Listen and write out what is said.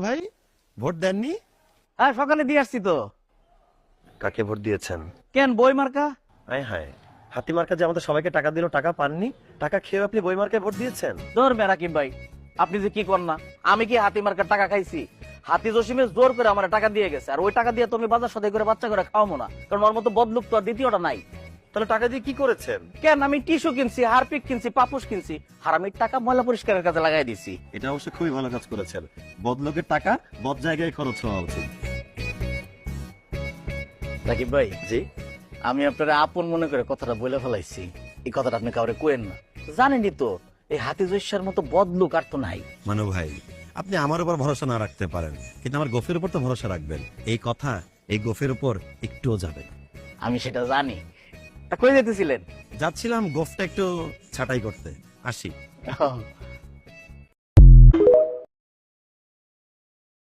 ভাই ভোট দেননি? হ্যাঁ, সকালে দিয়ে আসছি তো। কাকে ভোট দিয়েছেন? কেন, বই মার্কা? হায় হায়, হাতি মার্কা যে আমাদের সবাইকে টাকা দিল, টাকা পাননি, টাকা খেয়ে আপনি বই মার্কায় ভোট দিয়েছেন? ধরবে রাকিব ভাই, আপনি যে কি কর না, আমি কি হাতি মার্কার টাকা খাইছি? হাতি জসিমে জোর করে আমার টাকা দিয়ে গেছে, আর ওই টাকা দিয়ে তুমি বাজার সদাই করে বাচ্চা করে খাওয়াবো না, কারণ ওর মতো বদলুক তো আর দ্বিতীয়টা নাই। তাহলে টাকা দিয়ে কি করেছেন? কেন, আমি টিস্যু কিনছি, হারপিক কিনছি, পাপুস কিনছি, হারামির টাকা ময়লা পরিষ্কারের কাজে লাগাই দিছি। এটা অবশ্য খুবই ভালো কাজ করেছেন। বদলোকের টাকা বদ জায়গায় খরচ হওয়া উচিত। রাকিব ভাই, জি, আমি আপনার আপন মনে করে কথাটা বলে ফেলাইছি, এই কথাটা আপনি কাউরে কোয়েন না। জানেনই তো এই হাতি জস্যার মতো বদলুক আর তো নাই। মানু ভাই, আপনি আমার উপর ভরসা না রাখতে পারেন, কিন্তু আমার গোফের উপর তো ভরসা রাখবেন। এই কথা এই গোফের উপর একটুও যাবে না। আমি সেটা জানি। তা কই যেতেছিলেন? যাচ্ছিলাম গোফটা একটু ছাঁটাই করতে, আসি।